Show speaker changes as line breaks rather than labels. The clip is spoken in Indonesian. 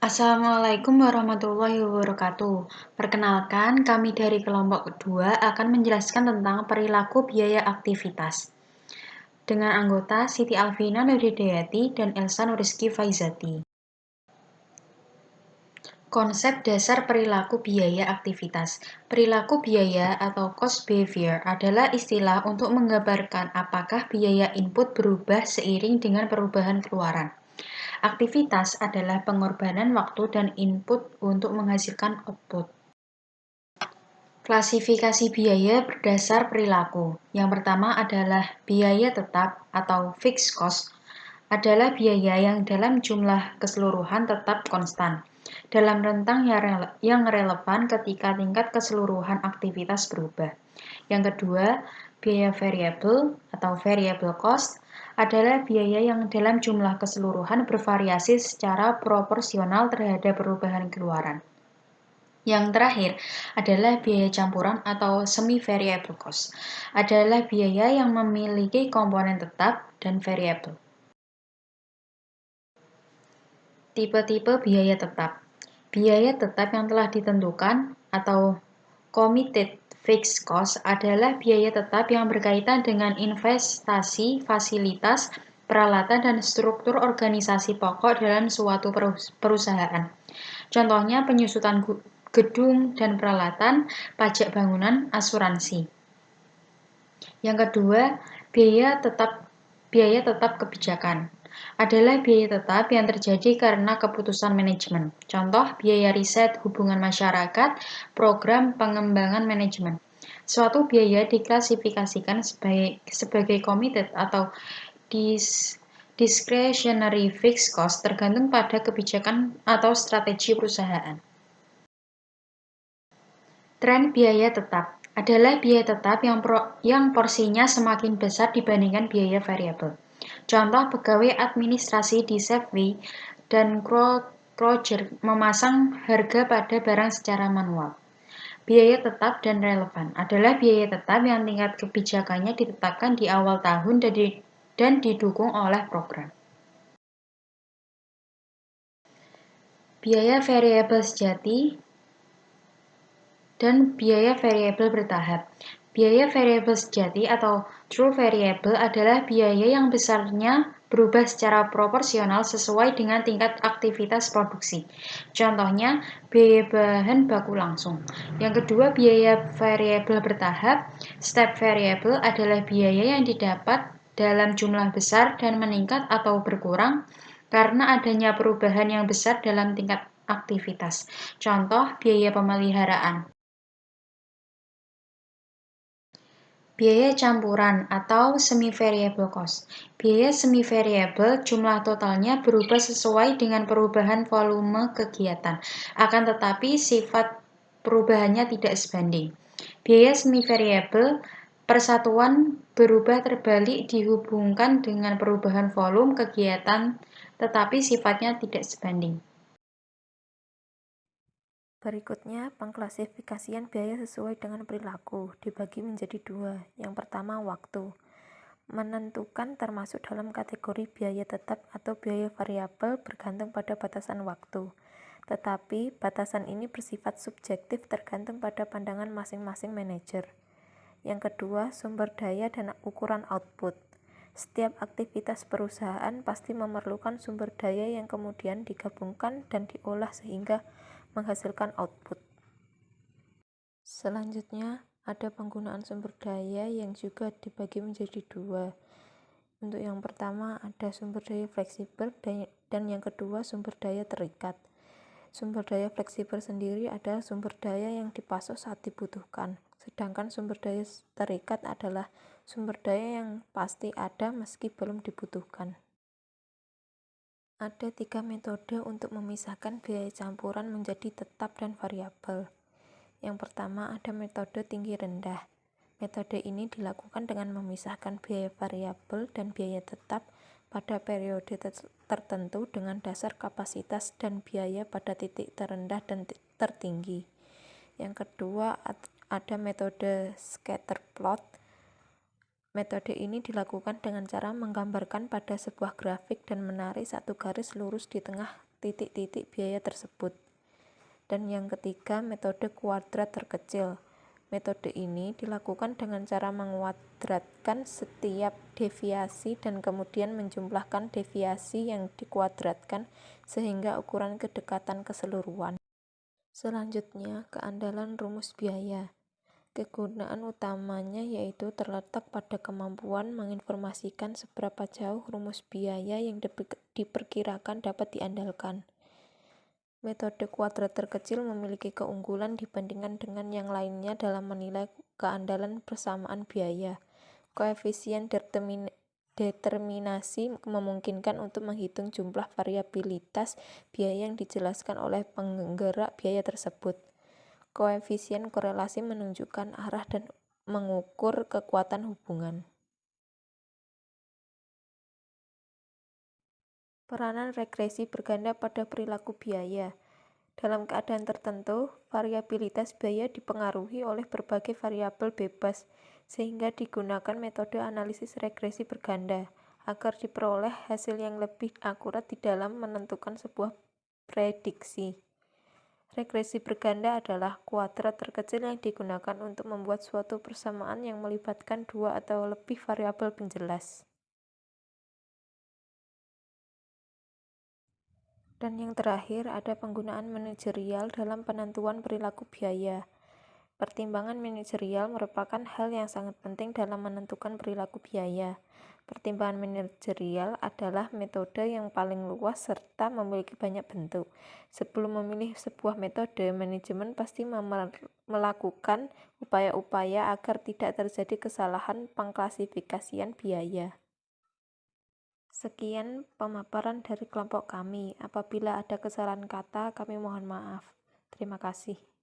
Assalamualaikum warahmatullahi wabarakatuh. Perkenalkan, kami dari kelompok kedua akan menjelaskan tentang perilaku biaya aktivitas. Dengan anggota Siti Alvina Nuridayati dan Elsa Nuriski Faizati. Konsep dasar perilaku biaya aktivitas. Perilaku biaya atau cost behavior adalah istilah untuk menggambarkan apakah biaya input berubah seiring dengan perubahan keluaran. Aktivitas adalah pengorbanan waktu dan input untuk menghasilkan output. Klasifikasi biaya berdasar perilaku. Yang pertama adalah biaya tetap atau fixed cost, adalah biaya yang dalam jumlah keseluruhan tetap konstan, dalam rentang yang relevan ketika tingkat keseluruhan aktivitas berubah. Yang kedua, biaya variabel atau variable cost adalah biaya yang dalam jumlah keseluruhan bervariasi secara proporsional terhadap perubahan keluaran. Yang terakhir adalah biaya campuran atau semi-variable cost, adalah biaya yang memiliki komponen tetap dan variabel. Tipe-tipe biaya tetap. Biaya tetap yang telah ditentukan atau committed fixed cost adalah biaya tetap yang berkaitan dengan investasi, fasilitas, peralatan, dan struktur organisasi pokok dalam suatu perusahaan. Contohnya penyusutan gedung dan peralatan, pajak bangunan, asuransi. Yang kedua, biaya tetap kebijakan adalah biaya tetap yang terjadi karena keputusan manajemen. Contoh, biaya riset, hubungan masyarakat, program pengembangan manajemen. Suatu biaya diklasifikasikan sebagai committed atau discretionary fixed cost tergantung pada kebijakan atau strategi perusahaan. Tren biaya tetap adalah biaya tetap yang porsinya semakin besar dibandingkan biaya variabel. Contoh, pegawai administrasi di Safeway dan Kroger memasang harga pada barang secara manual. Biaya tetap dan relevan adalah biaya tetap yang tingkat kebijakannya ditetapkan di awal tahun dan didukung oleh program. Biaya variabel sejati dan biaya variabel bertahap. Biaya variabel sejati atau true variable adalah biaya yang besarnya berubah secara proporsional sesuai dengan tingkat aktivitas produksi. Contohnya, biaya bahan baku langsung. Yang kedua, biaya variabel bertahap. Step variable adalah biaya yang didapat dalam jumlah besar dan meningkat atau berkurang karena adanya perubahan yang besar dalam tingkat aktivitas. Contoh, biaya pemeliharaan. Biaya campuran atau semi-variable cost. Biaya semi-variable jumlah totalnya berubah sesuai dengan perubahan volume kegiatan, akan tetapi sifat perubahannya tidak sebanding. Biaya semi-variable persatuan berubah terbalik dihubungkan dengan perubahan volume kegiatan, tetapi sifatnya tidak sebanding.
Berikutnya, pengklasifikasian biaya sesuai dengan perilaku dibagi menjadi dua. Yang pertama, waktu. Menentukan termasuk dalam kategori biaya tetap atau biaya variabel bergantung pada batasan waktu. Tetapi, batasan ini bersifat subjektif tergantung pada pandangan masing-masing manajer. Yang kedua, sumber daya dan ukuran output. Setiap aktivitas perusahaan pasti memerlukan sumber daya yang kemudian digabungkan dan diolah sehingga menghasilkan output. Selanjutnya, ada penggunaan sumber daya yang juga dibagi menjadi dua. Untuk yang pertama ada sumber daya fleksibel dan yang kedua sumber daya terikat. Sumber daya fleksibel sendiri adalah sumber daya yang dipasok saat dibutuhkan, sedangkan sumber daya terikat adalah sumber daya yang pasti ada meski belum dibutuhkan. Ada 3 metode untuk memisahkan biaya campuran menjadi tetap dan variabel. Yang pertama ada metode tinggi rendah. Metode ini dilakukan dengan memisahkan biaya variabel dan biaya tetap pada periode tertentu dengan dasar kapasitas dan biaya pada titik terendah dan tertinggi. Yang kedua ada metode scatter plot. Metode ini dilakukan dengan cara menggambarkan pada sebuah grafik dan menarik satu garis lurus di tengah titik-titik biaya tersebut. Dan yang ketiga, metode kuadrat terkecil. Metode ini dilakukan dengan cara menguadratkan setiap deviasi dan kemudian menjumlahkan deviasi yang dikuadratkan sehingga ukuran kedekatan keseluruhan. Selanjutnya, keandalan rumus biaya. Kegunaan utamanya yaitu terletak pada kemampuan menginformasikan seberapa jauh rumus biaya yang diperkirakan dapat diandalkan. Metode kuadrat terkecil memiliki keunggulan dibandingkan dengan yang lainnya dalam menilai keandalan persamaan biaya. Koefisien determinasi memungkinkan untuk menghitung jumlah variabilitas biaya yang dijelaskan oleh penggerak biaya tersebut. Koefisien korelasi menunjukkan arah dan mengukur kekuatan hubungan. Peranan regresi berganda pada perilaku biaya. Dalam keadaan tertentu, variabilitas biaya dipengaruhi oleh berbagai variabel bebas, sehingga digunakan metode analisis regresi berganda agar diperoleh hasil yang lebih akurat di dalam menentukan sebuah prediksi. Regresi berganda adalah kuadrat terkecil yang digunakan untuk membuat suatu persamaan yang melibatkan dua atau lebih variabel penjelas. Dan yang terakhir, ada penggunaan manajerial dalam penentuan perilaku biaya. Pertimbangan manajerial merupakan hal yang sangat penting dalam menentukan perilaku biaya. Pertimbangan manajerial adalah metode yang paling luas serta memiliki banyak bentuk. Sebelum memilih sebuah metode, manajemen pasti melakukan upaya-upaya agar tidak terjadi kesalahan pengklasifikasian biaya. Sekian pemaparan dari kelompok kami. Apabila ada kesalahan kata, kami mohon maaf. Terima kasih.